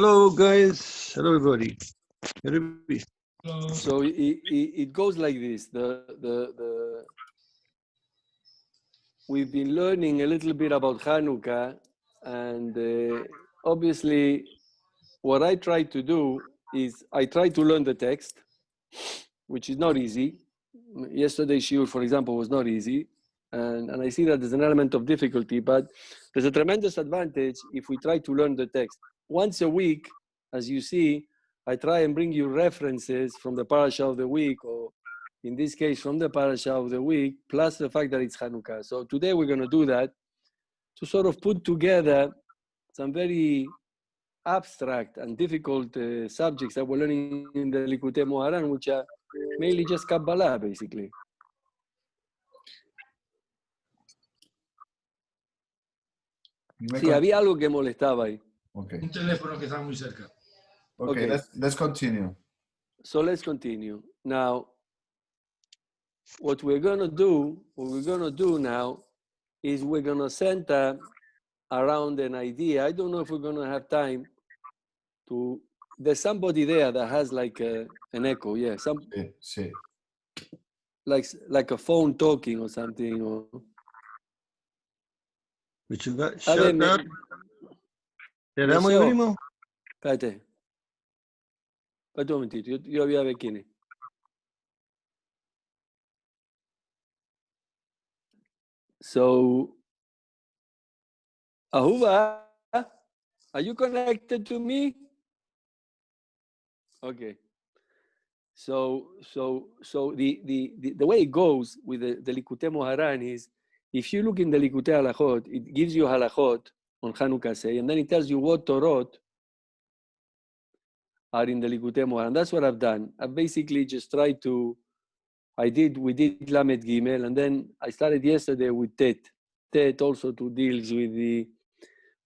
Hello, guys. Hello, everybody. Rabbi. So it goes like this. We've been learning a little bit about Hanukkah, and obviously, what I try to do is I try to learn the text, which is not easy. Yesterday's shiur, for example, was not easy, and I see that there's an element of difficulty, but there's a tremendous advantage if we try to learn the text. Once a week, as you see, I try and bring you references from the parasha of the week, or in this case, from the parasha of the week, plus the fact that it's Hanukkah. So today we're going to do that to sort of put together some very abstract and difficult subjects that we're learning in the Likutey Moharan, which are mainly just kabbalah, basically. Sí, había algo que molestaba ahí. Okay. Un teléfono que está muy cerca. Okay, let's continue. So let's continue. Now, what we're going to do now is we're going to center around an idea. I don't know if we're going to have time to. There's somebody there that has like an echo. Yeah, Sí. like a phone talking or something. Or But you got a shut ver, up. ¿Le damos y abrimos? Espérate un momentito. Yo voy a ver quién es. So, Ahuva, are you connected to me? Okay. So the way it goes with the Likutey Moharan is, if you look in the Likutey Halachot, it gives you halachot on Hanukkah say, and then it tells you what Torot are in the Likutey Moharan. That's what I've done. I've basically just tried to. We did Lamed Gimel, and then I started yesterday with Tet. Tet also deals with the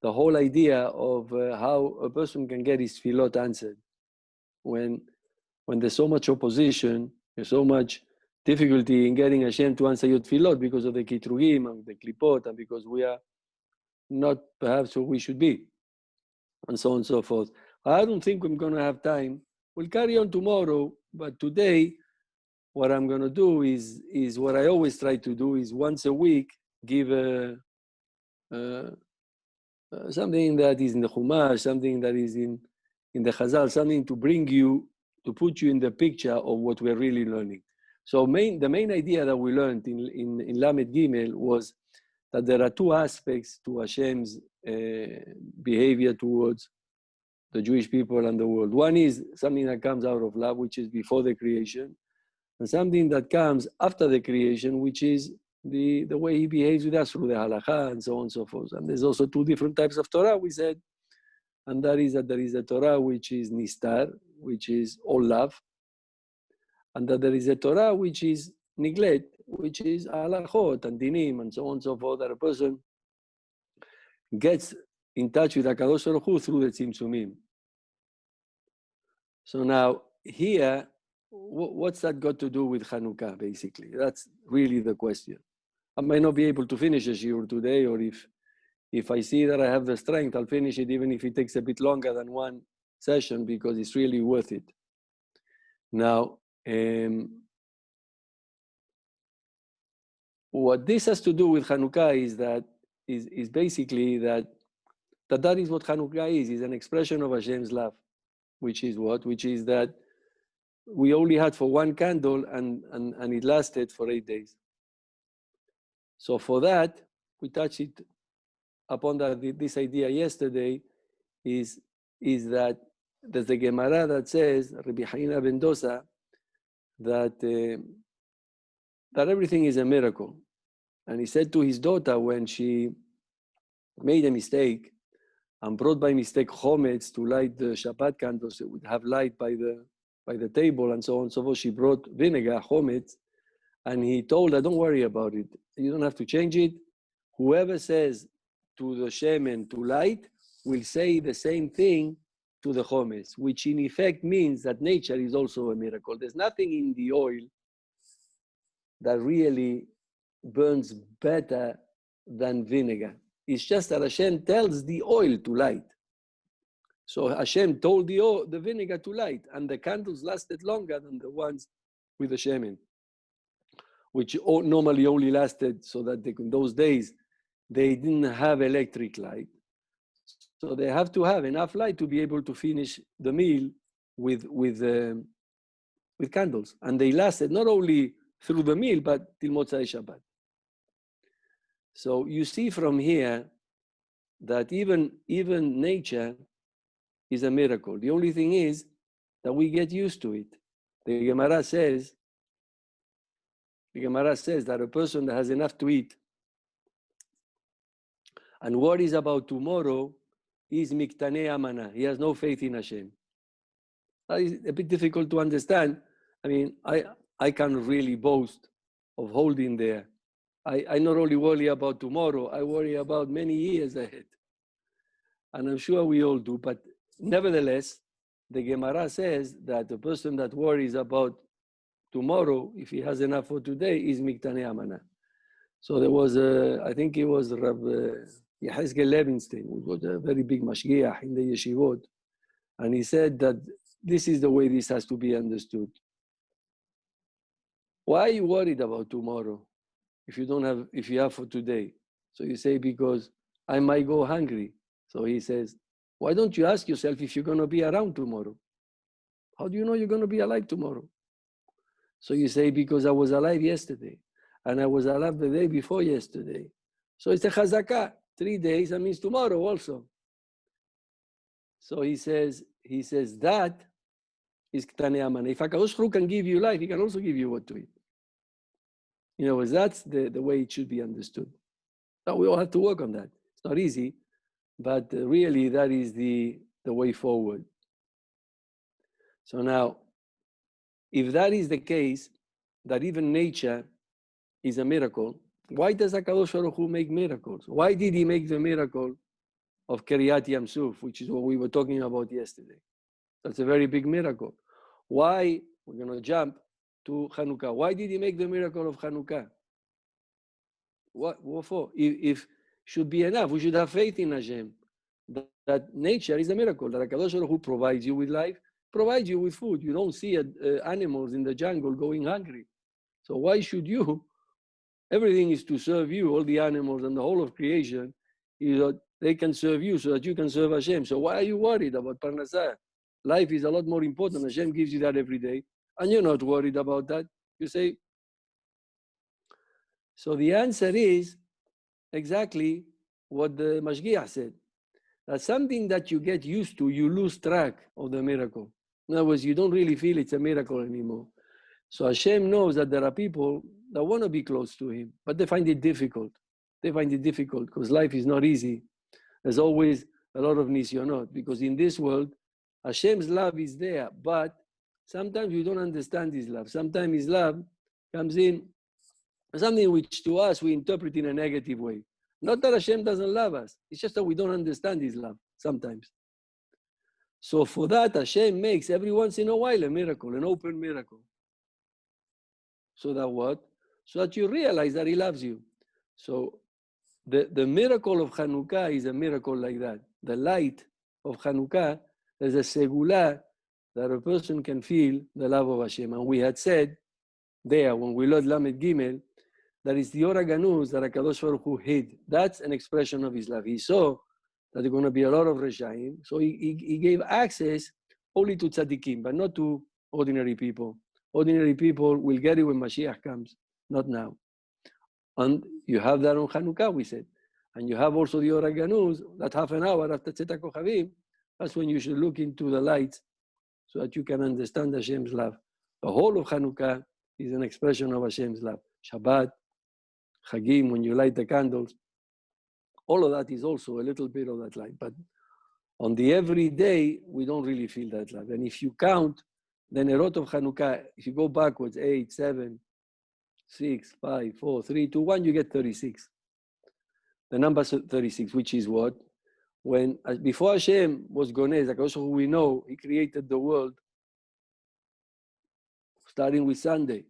whole idea of how a person can get his tefillot answered when there's so much opposition, there's so much difficulty in getting Hashem to answer your tefillot because of the kitrugim and the klipot, and because we are not perhaps who we should be, and so on and so forth. I don't think I'm going to have time. We'll carry on tomorrow, but today, what I'm going to do is what I always try to do, is once a week give something that is in the Chumash, something that is in the Chazal, something to bring you, to put you in the picture of what we're really learning. So the main idea that we learned in Lamed Gimel was that there are two aspects to Hashem's behavior towards the Jewish people and the world. One is something that comes out of love, which is before the creation, and something that comes after the creation, which is the way he behaves with us through the halakha and so on and so forth. And there's also two different types of Torah, we said, and that is that there is a Torah which is nistar, which is all love, and that there is a Torah which is neglect, which is halachot and dinim and so on and so forth, that a person gets in touch with HaKadosh Baruch Hu through the tzimtzumim. So now here, what's that got to do with Hanukkah, basically? That's really the question. I might not be able to finish a shiur today, or if I see that I have the strength, I'll finish it even if it takes a bit longer than one session, because it's really worth it. Now, what this has to do with Hanukkah is basically that is what Hanukkah is an expression of Hashem's love, which is what? Which is that we only had for one candle and it lasted for 8 days. So for that, we touched it upon this idea yesterday, is that there's a Gemara that says, Rabbi Haina ben Dosa, that everything is a miracle. And he said to his daughter when she made a mistake and brought by mistake chometz to light the Shabbat candles, it would have light by the table and so on and so forth. She brought vinegar, chometz, and he told her, don't worry about it. You don't have to change it. Whoever says to the shemen to light will say the same thing to the chometz, which in effect means that nature is also a miracle. There's nothing in the oil that really burns better than vinegar. It's just that Hashem tells the oil to light. So Hashem told the vinegar to light, and the candles lasted longer than the ones with the shemen, which normally only lasted so that in those days they didn't have electric light. So they have to have enough light to be able to finish the meal with candles. And they lasted not only through the meal, but till Motzai Shabbat. So you see from here that even nature is a miracle. The only thing is that we get used to it. The Gemara says that a person that has enough to eat and worries about tomorrow is Miktanei Amana. He has no faith in Hashem. That is a bit difficult to understand. I mean, I can't really boast of holding there. I not only worry about tomorrow, I worry about many years ahead. And I'm sure we all do. But nevertheless, the Gemara says that the person that worries about tomorrow, if he has enough for today, is Miktanei Amana. So there was, I think it was Rabbi Yitzhak Levinstein, who was a very big mashgiach in the yeshivot. And he said that this is the way this has to be understood. Why are you worried about tomorrow if you have for today? So you say, because I might go hungry. So he says, why don't you ask yourself if you're going to be around tomorrow? How do you know you're going to be alive tomorrow? So you say, because I was alive yesterday, and I was alive the day before yesterday. So it's a chazakah. 3 days, that means tomorrow also. So he says that is Ktanei Amana. If HaKadosh Baruch Hu can give you life, he can also give you what to eat. You know, that's the way it should be understood. Now we all have to work on that. It's not easy, but really that is the way forward. So now, if that is the case, that even nature is a miracle, why does HaKadosh Baruch Hu make miracles? Why did he make the miracle of Kiryat Yam Suf, which is what we were talking about yesterday? That's a very big miracle. Why? We're going to jump to Hanukkah. Why did he make the miracle of Hanukkah? What for? If should be enough, we should have faith in Hashem. That nature is a miracle. That HaKadosh Baruch Hu provides you with life, provides you with food. You don't see animals in the jungle going hungry. So why should you? Everything is to serve you. All the animals and the whole of creation, they can serve you so that you can serve Hashem. So why are you worried about Parnasah? Life is a lot more important. Hashem gives you that every day. And you're not worried about that. You say. So the answer is exactly what the Mashgiach said. That something that you get used to, you lose track of the miracle. In other words, you don't really feel it's a miracle anymore. So Hashem knows that there are people that want to be close to him, but they find it difficult. They find it difficult because life is not easy. There's always a lot of nisyonot, because in this world, Hashem's love is there, but sometimes we don't understand his love. Sometimes his love comes in something which to us we interpret in a negative way. Not that Hashem doesn't love us, it's just that we don't understand his love sometimes. So for that, Hashem makes every once in a while a miracle, an open miracle. So that what? So that you realize that he loves you. So the miracle of Hanukkah is a miracle like that. The light of Hanukkah is a segula that a person can feel the love of Hashem. And we had said there, when we learned Lamed Gimel, that it's the Or HaGanuz that HaKadosh Baruch Hu hid. That's an expression of his love. He saw that there are going to be a lot of Reshaim, so he gave access only to tzaddikim, but not to ordinary people. Ordinary people will get it when Mashiach comes, not now. And you have that on Hanukkah, we said. And you have also the Or HaGanuz, that half an hour after Tzet HaKochavim, that's when you should look into the light so that you can understand Hashem's love. The whole of Hanukkah is an expression of Hashem's love. Shabbat, Chagim, when you light the candles, all of that is also a little bit of that light. But on the everyday, we don't really feel that love. And if you count the Nerot of Hanukkah, if you go backwards, 8, 7, 6, 5, 4, 3, 2, 1, you get 36. The number 36, which is what? When, before Hashem was Gonez, HaKadosh Baruch Hu, we know, he created the world, starting with Sunday.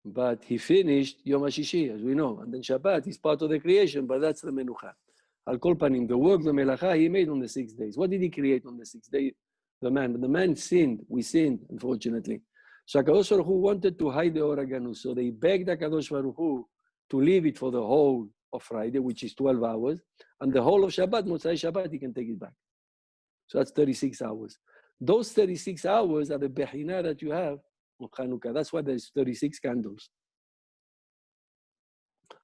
But he finished Yom HaShishi, as we know. And then Shabbat is part of the creation, but that's the Menucha. Al Kol Panim, the work, the melacha, he made on the 6 days. What did he create on the 6th day? The man. But the man sinned. We sinned, unfortunately. So HaKadosh Baruch Hu wanted to hide the Or HaGanuz. So they begged HaKadosh Baruch Hu to leave it for the whole of Friday, which is 12 hours. And the whole of Shabbat, Motzai Shabbat, he can take it back. So that's 36 hours. Those 36 hours are the Bechina that you have on Hanukkah. That's why there's 36 candles.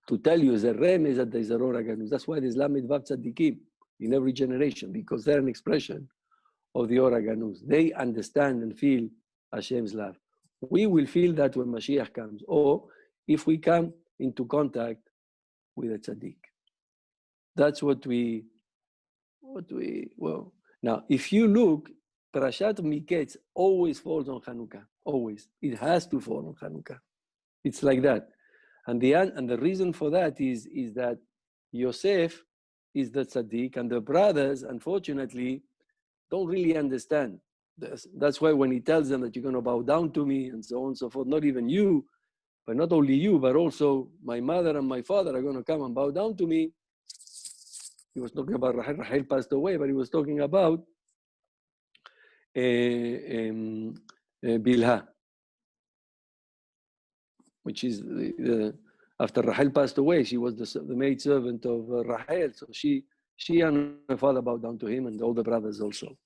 To tell you, the rem is that there's a Or HaGanuz. That's why there's Lamed Vav Tzadikim in every generation, because they're an expression of the Or HaGanuz. They understand and feel Hashem's love. We will feel that when Mashiach comes, or if we come into contact with a tzaddik. That's well, now, if you look, Parashat Miketz always falls on Hanukkah, always. It has to fall on Hanukkah. It's like that. And the reason for that is that Yosef is the tzaddik, and the brothers, unfortunately, don't really understand. That's why when he tells them that you're going to bow down to me and so on and so forth, not even you, but not only you, but also my mother and my father are going to come and bow down to me. He was talking about Rahel. Rahel passed away, but he was talking about Bilhah, which is after Rahel passed away, she was the maid servant of Rahel. So she and her father bowed down to him, and all the brothers also.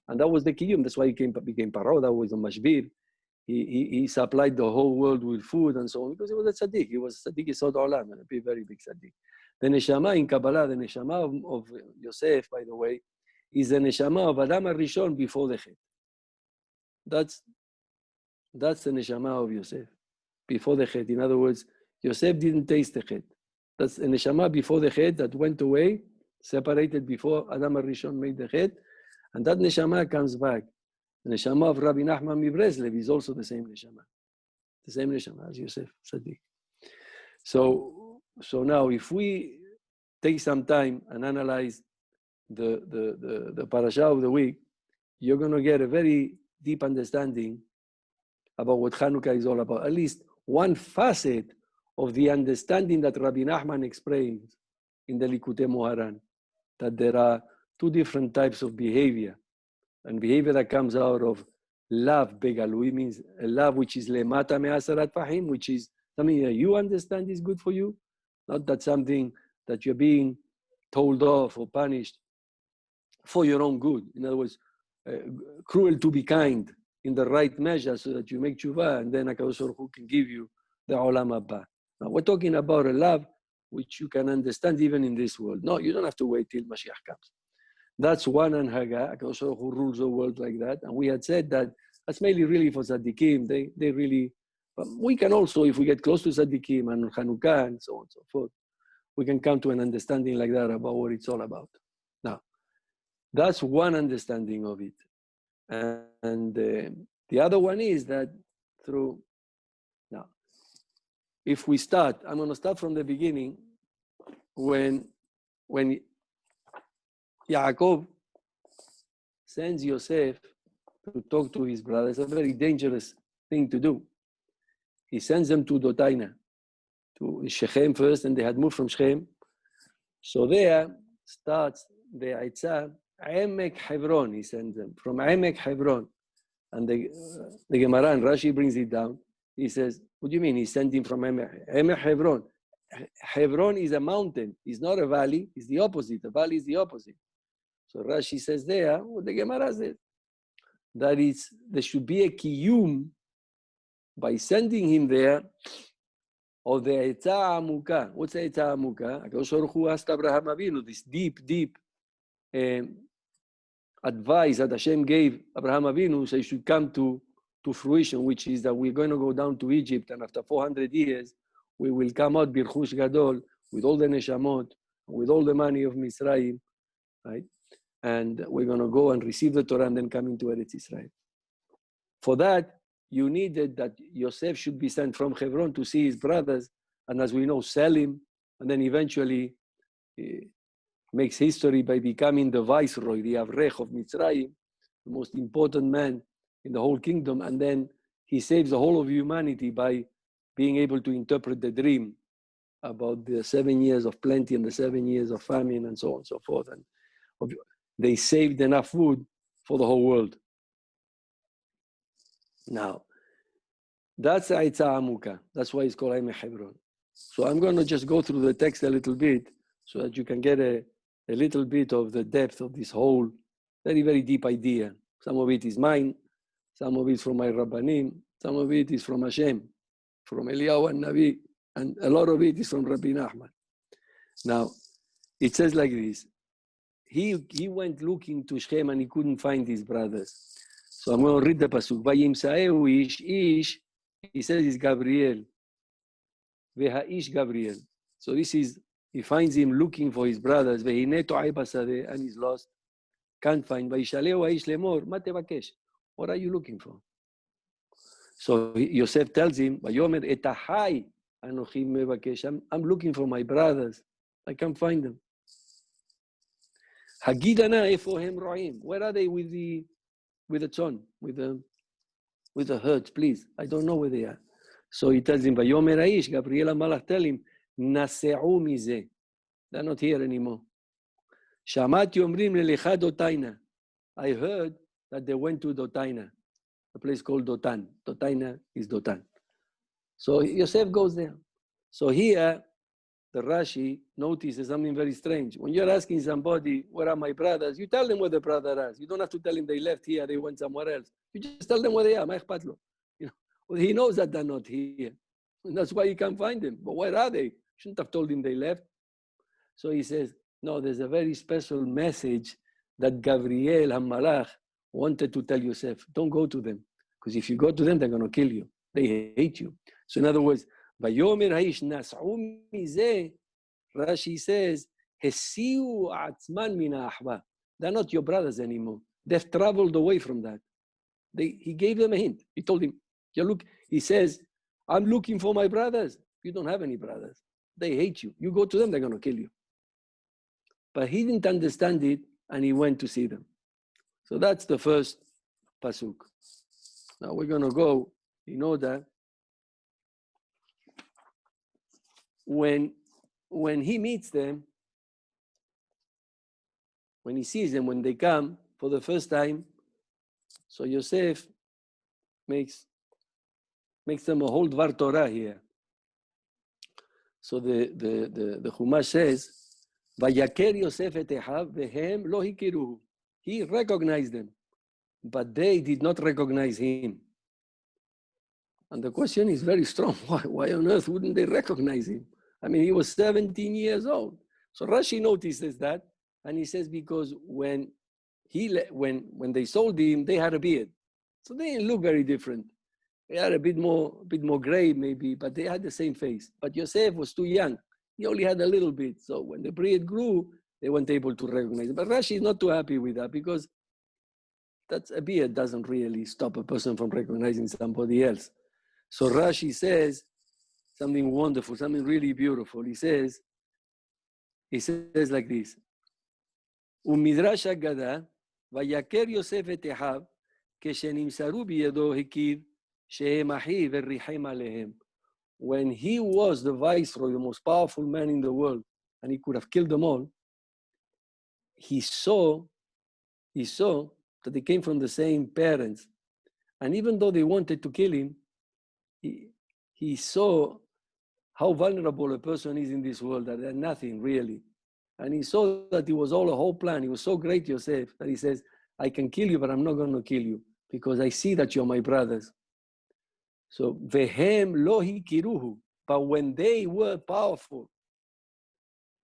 And that was the kiyum. That's why he became Paro. That was a mashbir. He supplied the whole world with food and so on, because he was a tzaddik. He was tzaddik Yesod Olam, and a very big tzaddik. The neshama in Kabbalah, the neshama of Yosef, by the way, is the neshama of Adam HaRishon before the Chet. That's the neshama of Yosef, before the Chet. In other words, Yosef didn't taste the Chet. That's a neshama before the Chet that went away, separated before Adam HaRishon made the Chet, and that neshama comes back. The neshama of Rabbi Najman de Breslev is also the same neshama as Yosef Tzaddik. So now, if we take some time and analyze the parasha of the week, you're going to get a very deep understanding about what Hanukkah is all about. At least one facet of the understanding that Rabbi Nachman explains in the Likutey Moharan, that there are two different types of behavior. And behavior that comes out of love, begalui, means a love which is lemata me'asarat fahim, which is something that you understand is good for you, not that something that you're being told off or punished for your own good. In other words, cruel to be kind in the right measure so that you make tshuva, and then HaKadosh Baruch Hu can give you the olam haba. Now, we're talking about a love which you can understand even in this world. No, you don't have to wait till Mashiach comes. That's one anhaga. HaKadosh Baruch Hu rules the world like that. And we had said that that's mainly really for tzaddikim. They really, but we can also, if we get close to tzaddikim and Hanukkah and so on and so forth, we can come to an understanding like that about what it's all about. Now, that's one understanding of it. And the other one is that through, now, if we start, I'm going to start from the beginning, when Yaakov sends Yosef to talk to his brother. It's a very dangerous thing to do. He sends them to Dotaina, to Shechem first, and they had moved from Shechem. So there starts the Eitzah, Emek Hebron, he sends them, from Emek Hebron. And the Gemara, and Rashi brings it down. He says, what do you mean? He sent him from Emek Hebron. Hebron is a mountain. It's not a valley. It's the opposite. The valley is the opposite. So Rashi says there, what the Gemara says, that there should be a kiyum by sending him there of the Eitzah Amukah. What's the Eitzah Amukah? HaKadosh Baruch Hu asked Abraham Avinu, this deep advice that Hashem gave Abraham Avinu, so it should come to fruition, which is that we're going to go down to Egypt, and after 400 years, we will come out Birchush Gadol with all the neshamot, with all the money of Misraim, right? And we're going to go and receive the Torah and then come into Eretz Israel. For that, you needed that Yosef should be sent from Hebron to see his brothers, and as we know, sell him, and then eventually makes history by becoming the viceroy, the Avrech of Mitzrayim, the most important man in the whole kingdom, and then he saves the whole of humanity by being able to interpret the dream about the 7 years of plenty and the 7 years of famine and so on and so forth. And they saved enough food for the whole world. Now, that's Aitzah Amuka. That's why it's called Aim Hebron. So I'm going to just go through the text a little bit so that you can get a little bit of the depth of this whole very, very deep idea. Some of it is mine, some of it is from my Rabbanim, some of it is from Hashem, from Eliyahu and Navi, and a lot of it is from Rabbi Nachman. Now, it says like this. He went looking to Shechem and he couldn't find his brothers. So I'm going to read the pasuk. Vayimsaeu ish ish. He says it's Gabriel. Veha-ish Gabriel. So this is, he finds him looking for his brothers. Vehine to'ai basadeh, and he's lost. Can't find. Vayishaleu aish lemor. Ma tevakesh. What are you looking for? So Yosef tells him, Vayomer etahai anochim mevakesh. I'm looking for my brothers. I can't find them. Hagidana efohem ro'im. Where are they with the tzon, with the herds, please? I don't know where they are. So he tells him, Vayomer aish, Gabriel HaMalach tell him, Naseu mizeh. They're not here anymore. Shamati omrim lelecha dotaina. I heard that they went to Dotaina, a place called Dotan. Dotaina is Dotan. So Yosef goes there. So here, the Rashi notices something very strange. When you're asking somebody, where are my brothers? You tell them where the brother is. You don't have to tell him they left here, they went somewhere else. You just tell them where they are. You know, well, he knows that they're not here. And that's why he can't find them. But where are they? Shouldn't have told him they left. So he says, no, there's a very special message that Gabriel HaMalach wanted to tell Yosef. Don't go to them. Because if you go to them, they're going to kill you. They hate you. So in other words, Vayomer haish nas'u mizeh, Rashi says, Hesiu atzman mina ahva. They're not your brothers anymore. They've traveled away from that. He gave them a hint. He told him, he says, I'm looking for my brothers. You don't have any brothers. They hate you. You go to them, they're going to kill you. But he didn't understand it, and he went to see them. So that's the first pasuk. Now we're going to go in order. When he meets them, when he sees them, when they come for the first time, so Yosef makes them a whole Dvar Torah here. So the Chumash says, Vayaker Yosef et Echav vehem lo hikiruhu. He recognized them, but they did not recognize him. And the question is very strong. Why on earth wouldn't they recognize him? I mean, he was 17 years old. So Rashi notices that, and he says because when they sold him, they had a beard, so they didn't look very different. They had a bit more gray maybe, but they had the same face. But Yosef was too young; he only had a little bit. So when the beard grew, they weren't able to recognize him. But Rashi is not too happy with that because a beard doesn't really stop a person from recognizing somebody else. So Rashi says something wonderful, something really beautiful. He says like this: Umidrash Agada, Vayaker Yosef et Echav, Keshenimsaru biyado hikir shehem achiv verichem alehem. When he was the viceroy, the most powerful man in the world, and he could have killed them all, he saw that they came from the same parents. And even though they wanted to kill him, he saw how vulnerable a person is in this world, that they're nothing really. And he saw that it was all a whole plan. He was so great, Yosef, that he says, I can kill you, but I'm not going to kill you because I see that you're my brothers. So, vehem lo hikiruhu. But when they were powerful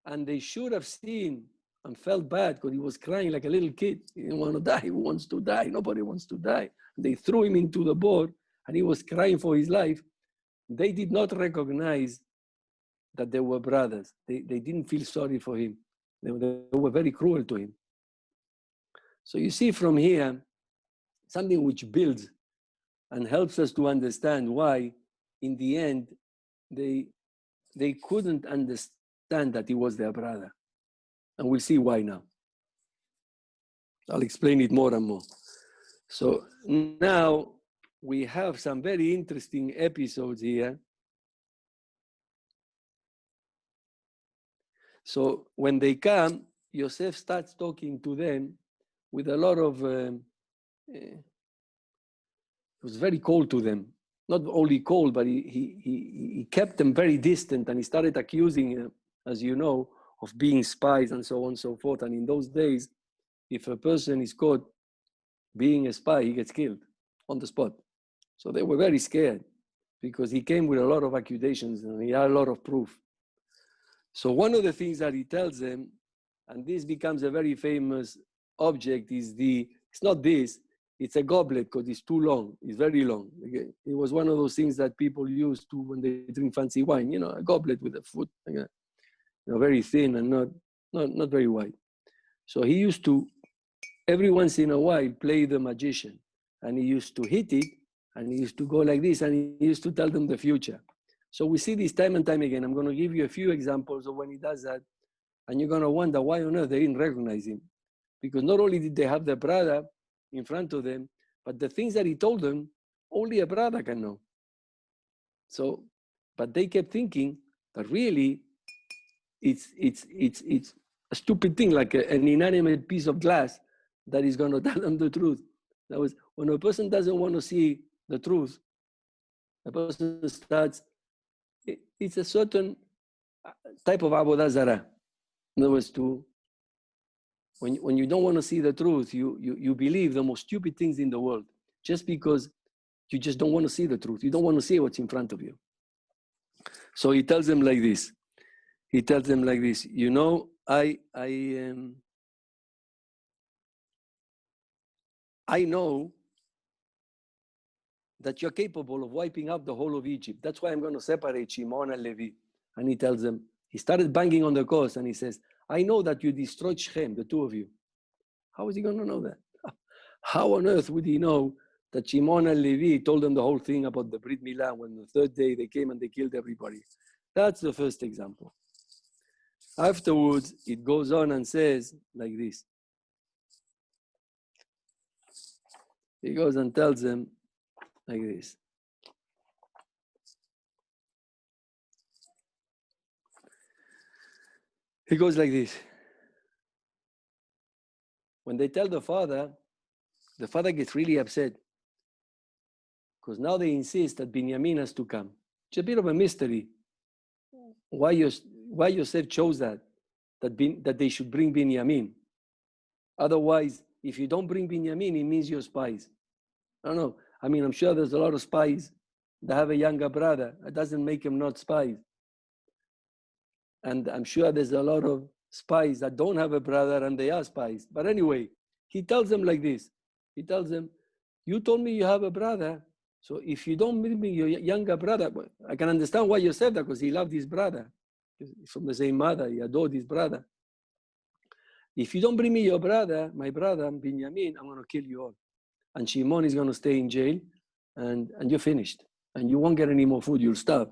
and they should have seen and felt bad because he was crying like a little kid. He didn't want to die. He wants to die. Nobody wants to die. They threw him into the boat and he was crying for his life. They did not recognize that they were brothers. They didn't feel sorry for him. They were very cruel to him. So you see from here, something which builds and helps us to understand why, in the end, they couldn't understand that he was their brother. And we'll see why now. I'll explain it more and more. So now we have some very interesting episodes here. So when they come, Yosef starts talking to them with a lot of, it was very cold to them. Not only cold, but he kept them very distant, and he started accusing, as you know, of being spies and so on and so forth. And in those days, if a person is caught being a spy, he gets killed on the spot. So they were very scared because he came with a lot of accusations and he had a lot of proof. So one of the things that he tells them, and this becomes a very famous object, is it's not this, it's a goblet because it's too long, it's very long. Okay? It was one of those things that people used to when they drink fancy wine, you know, a goblet with a foot, you know, very thin and not very wide. So he used to, every once in a while, play the magician, and he used to hit it, and he used to go like this, and he used to tell them the future. So we see this time and time again. I'm going to give you a few examples of when he does that, and you're going to wonder why on earth they didn't recognize him. Because not only did they have their brother in front of them, but the things that he told them, only a brother can know. So, but they kept thinking that really it's a stupid thing, like an inanimate piece of glass that is going to tell them the truth. That was when a person doesn't want to see the truth, a person starts, it's a certain type of avodah zarah. In other words, when you don't want to see the truth, you believe the most stupid things in the world just because you just don't want to see the truth. You don't want to see what's in front of you. So he tells them like this. He tells them like this. You know, I know that you're capable of wiping out the whole of Egypt. That's why I'm going to separate Shimon and Levi. And he tells them, he started banging on the coast and he says, I know that you destroyed Shechem, the two of you. How is he going to know that? How on earth would he know that Shimon and Levi told them the whole thing about the Brit Milah when the third day they came and they killed everybody? That's the first example. Afterwards, it goes on and says like this. He goes and tells them like this. He goes like this. When they tell the father gets really upset because now they insist that Binyamin has to come. It's a bit of a mystery why Yosef chose that they should bring Binyamin. Otherwise, if you don't bring Binyamin, it means you're spies. I don't know. I mean, I'm sure there's a lot of spies that have a younger brother. It doesn't make them not spies. And I'm sure there's a lot of spies that don't have a brother and they are spies. But anyway, he tells them like this. He tells them, you told me you have a brother. So if you don't bring me your younger brother, I can understand why you said that because he loved his brother. He's from the same mother. He adored his brother. If you don't bring me your brother, my brother, Binyamin, I'm going to kill you all. And Shimon is going to stay in jail and you're finished. And you won't get any more food. You'll starve.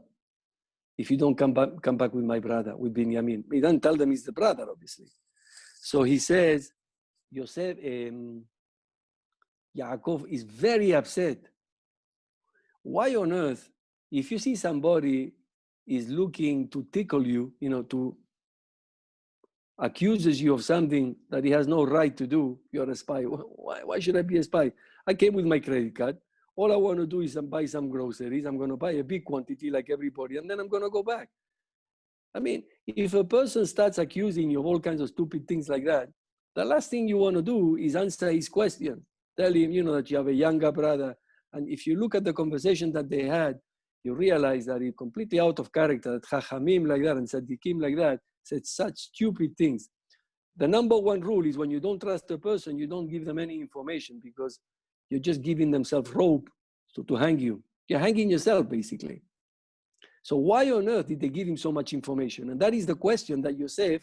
If you don't come back with my brother, with Binyamin. He doesn't tell them he's the brother, obviously. So he says, Yosef, Yaakov is very upset. Why on earth, if you see somebody is looking to tickle you, to accuses you of something that he has no right to do, you're a spy. Why should I be a spy? I came with my credit card. All I want to do is buy some groceries. I'm going to buy a big quantity like everybody, and then I'm going to go back. I mean, if a person starts accusing you of all kinds of stupid things like that, the last thing you want to do is answer his question. Tell him, that you have a younger brother. And if you look at the conversation that they had, you realize that it's completely out of character, that Chachamim like that and Tzaddikim like that said such stupid things. The number one rule is when you don't trust a person, you don't give them any information because you're just giving themselves rope to hang you. You're hanging yourself, basically. So why on earth did they give him so much information? And that is the question that Yosef,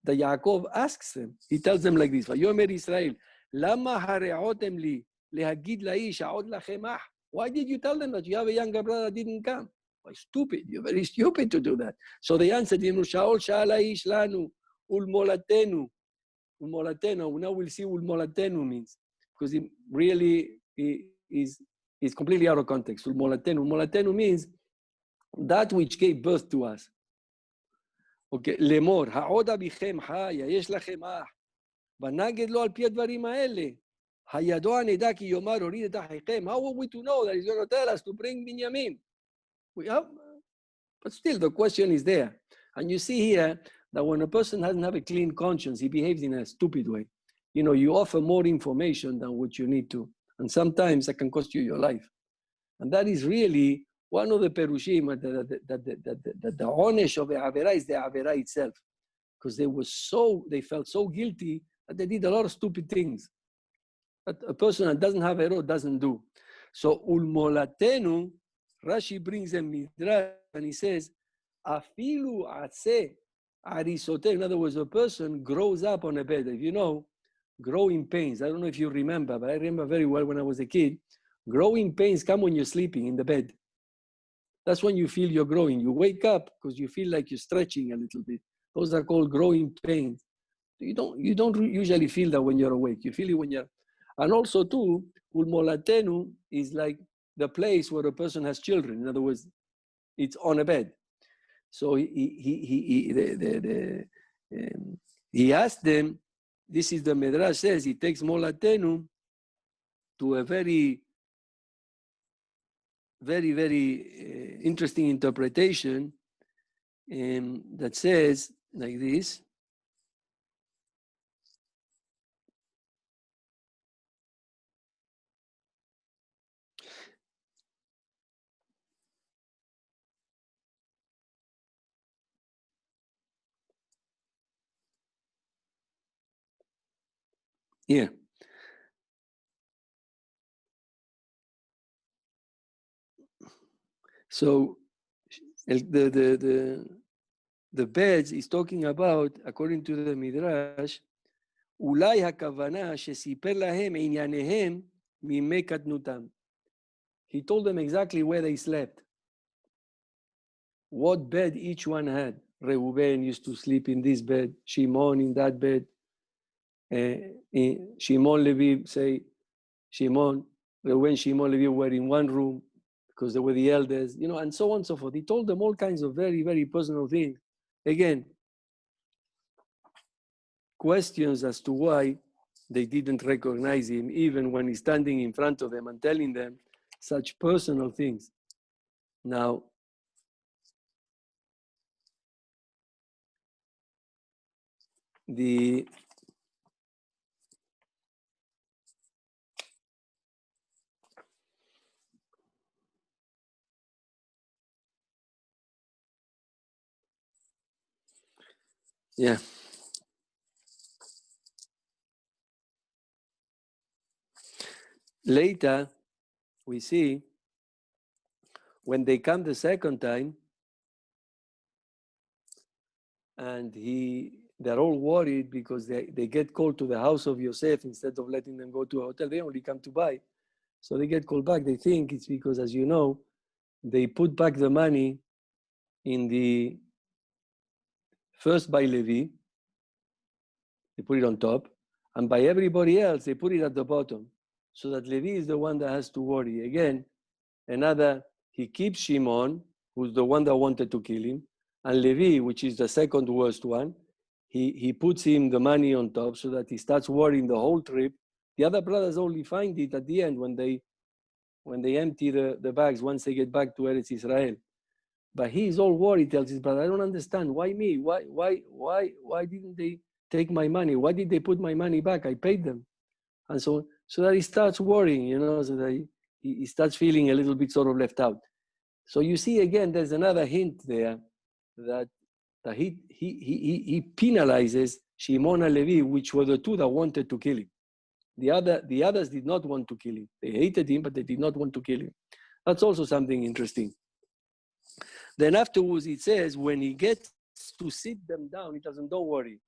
that Yaakov asks them. He tells them like this, Vayomer Israel, Lama hare'otem li lehagid la'ish ha'od lachem ach. Why did you tell them that you have a younger brother that didn't come? Why, stupid. You're very stupid to do that. So they answered him, Shaol sha'al la'ish lanu ulmolatenu. Ulmolatenu. Now we'll see what ulmolatenu means. Because it really is completely out of context. Ulmolatenu. Ulmolatenu means that which gave birth to us. אוקיי, לאמור, העודה בכם חיה, יש לכם אח, ונגד לו על פי הדברים האלה. הידוע נדע כי יאמר הוריד את אחיכם. How are we to know that he's going to tell us to bring Binyamin? We have, but still the question is there. And you see here that when a person doesn't have a clean conscience, he behaves in a stupid way. You know, you offer more information than what you need to. And sometimes that can cost you your life. And that is really one of the perushim, that the onesh of the Avera is the Avera itself. Because they felt so guilty that they did a lot of stupid things that a person that doesn't have erot doesn't do. So, ulmolatenu, Rashi brings a midrash and he says, afilu atse arisote. In other words, a person grows up on a bed. If you know, growing pains, I don't know if you remember, but I remember very well when I was a kid, growing pains come when you're sleeping in the bed. That's when you feel you're growing. You wake up because you feel like you're stretching a little bit. Those are called growing pains. You don't usually feel that when you're awake. You feel it when you're... And also too, ulmolatenu is like the place where a person has children. In other words, it's on a bed. So he asked them, this is the Midrash says, he takes molatenu to a very, very, very interesting interpretation that says like this. Yeah. So the beds is talking about, according to the Midrash, אולי הכוונה שסיפר להם ענייניהם מימי קטנותם. He told them exactly where they slept, what bed each one had. Reuben used to sleep in this bed, Shimon in that bed. Shimon Levi, say, Reuben, Shimon, Levi were in one room because they were the elders, you know, and so on and so forth. He told them all kinds of very, very personal things. Again, questions as to why they didn't recognize him, even when he's standing in front of them and telling them such personal things. Now, yeah. Later, we see when they come the second time, and they're all worried because they get called to the house of Yosef instead of letting them go to a hotel. They only come to buy. So they get called back. They think it's because, as you know, they put back the money in the first by Levi, they put it on top, and by everybody else, they put it at the bottom, so that Levi is the one that has to worry. Again, he keeps Shimon, who's the one that wanted to kill him, and Levi, which is the second worst one, he puts him the money on top so that he starts worrying the whole trip. The other brothers only find it at the end when they empty the bags once they get back to Eretz Israel. But he's all worried, tells his brother, I don't understand. Why me? Why didn't they take my money? Why did they put my money back? I paid them. And so that he starts worrying, you know, so that he starts feeling a little bit sort of left out. So you see, again, there's another hint there that he penalizes Shimon and Levi, which were the two that wanted to kill him. The others did not want to kill him. They hated him, but they did not want to kill him. That's also something interesting. Then afterwards, it says, when he gets to sit them down, he tells them, don't worry.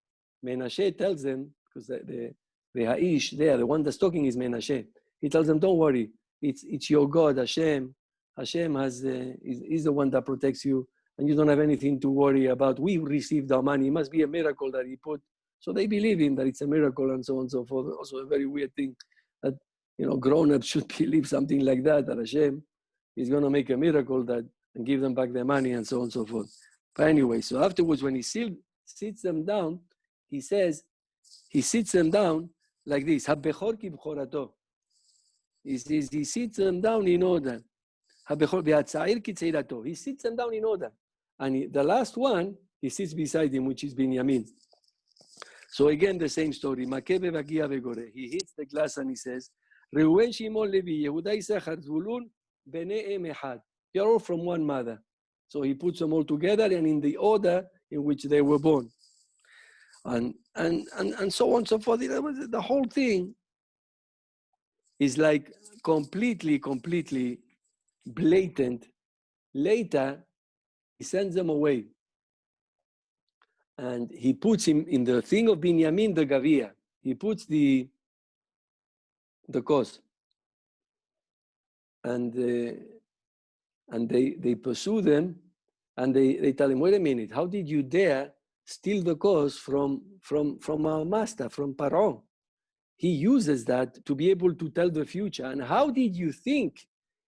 Menashe tells them, because the Ha'ish there, the one that's talking is Menashe. He tells them, don't worry. It's your God, Hashem. Hashem is the one that protects you, and you don't have anything to worry about. We received our money. It must be a miracle that he put. So they believe in that it's a miracle and so on and so forth. Also a very weird thing that, you know, grown-ups should believe something like that Hashem is going to make a miracle and give them back their money and so on and so forth. But anyway, so afterwards, when he sits them down, he says, he sits them down like this. He says, he sits them down in order. He sits them down in order. And the last one, he sits beside him, which is Binyamin. So again, the same story. He hits the glass and he says, Reuven, Shimon, Levi, Yehuda, Issachar, Zvulun, Bnei Em Echad. They are all from one mother. So he puts them all together and in the order in which they were born. And so on and so forth. The whole thing is like completely blatant. Later, he sends them away. And he puts him in the thing of Binyamin, the Gavia. He puts the cause. And they pursue them, and they tell him, wait a minute, how did you dare steal the cause from our master, from Paro? He uses that to be able to tell the future. And how did you think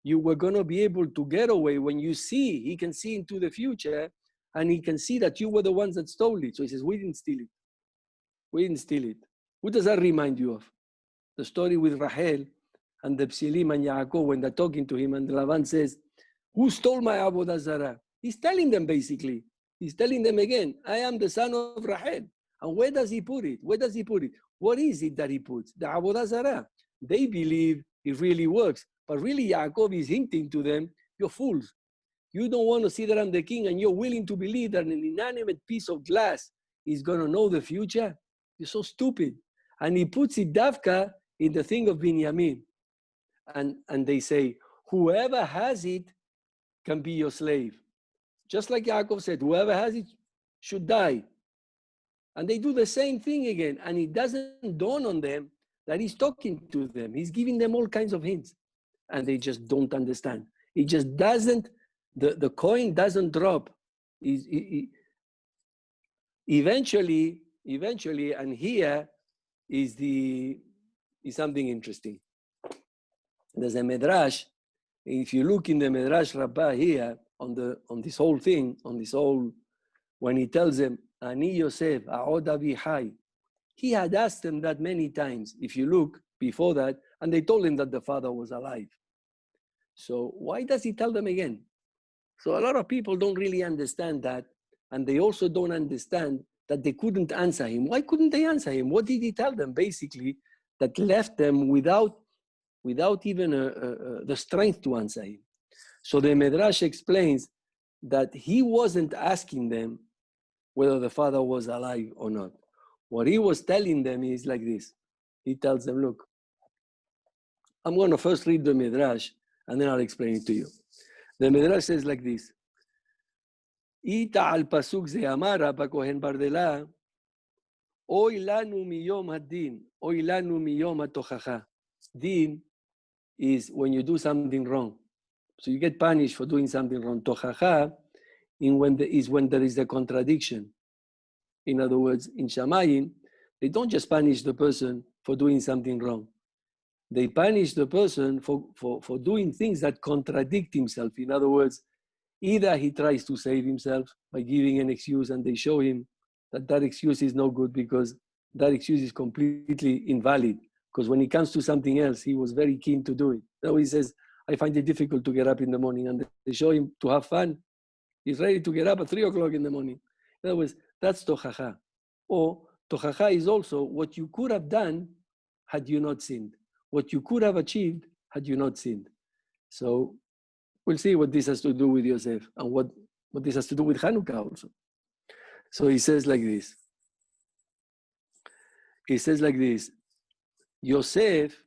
you were going to be able to get away when he can see into the future, and he can see that you were the ones that stole it? So he says, we didn't steal it. We didn't steal it. What does that remind you of? The story with Rachel and the Psilim and Yaakov when they're talking to him, and Lavan says, who stole my Avodah Zarah? He's telling them basically. He's telling them again, I am the son of Rachel. And where does he put it? Where does he put it? What is it that he puts? The Avodah Zarah. They believe it really works. But really, Yaakov is hinting to them, you're fools. You don't want to see that I'm the king, and you're willing to believe that an inanimate piece of glass is going to know the future? You're so stupid. And he puts it Davka in the thing of Binyamin. And they say, whoever has it can be your slave. Just like Yaakov said, whoever has it should die. And they do the same thing again. And it doesn't dawn on them that he's talking to them. He's giving them all kinds of hints. And they just don't understand. It just doesn't, the coin doesn't drop. Eventually, and here is something interesting. There's a Midrash. If you look in the Midrash Rabbah here, on this whole thing, when he tells them, Ani Yosef, A'od Avi Hai, he had asked them that many times, if you look before that, and they told him that the father was alive. So why does he tell them again? So a lot of people don't really understand that, and they also don't understand that they couldn't answer him. Why couldn't they answer him? What did he tell them, basically, that left them without even the strength to answer him? So the Midrash explains that he wasn't asking them whether the father was alive or not. What he was telling them is like this. He tells them, look, I'm going to first read the Midrash, and then I'll explain it to you. The Midrash says like this. Ita al pasuk ze amar Rabba Kohen Bardela, oy lanu miyom hadin, oy lanu miyom hatochacha. Din is when you do something wrong. So you get punished for doing something wrong. Tochacha is when there is a contradiction. In other words, in Shamayim, they don't just punish the person for doing something wrong. They punish the person for doing things that contradict himself. In other words, either he tries to save himself by giving an excuse, and they show him that excuse is no good because that excuse is completely invalid. Because when it comes to something else, he was very keen to do it. Now he says, I find it difficult to get up in the morning, and they show him to have fun. He's ready to get up at 3 o'clock in the morning. In other words, that's tochacha. Or tochacha is also what you could have done had you not sinned. What you could have achieved had you not sinned. So we'll see what this has to do with Yosef and what this has to do with Hanukkah also. So he says like this. He says like this. Yosef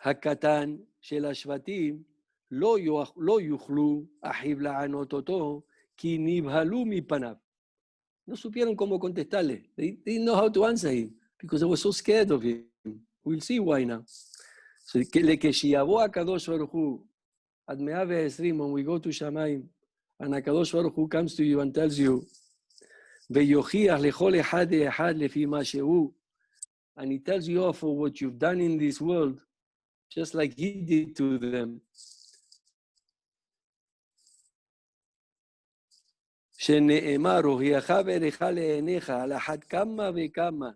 hakatan shel hashvatim lo yuchlu ahiv la'anot oto ki nibhalu mipanav. No supieron cómo contestarle. They didn't know how to answer him because they were so scared of him. We'll see why now. So lekeshiyavo HaKadosh Baruch Hu at 120 when we go to Shamayim and HaKadosh Baruch Hu comes to you and tells you veyochiach lechol echad echad lefi ma shehu, and he tells you off for what you've done in this world, just like he did to them. שנאמר, הוכיחה וערכה לעיניך, על אחת כמה וכמה.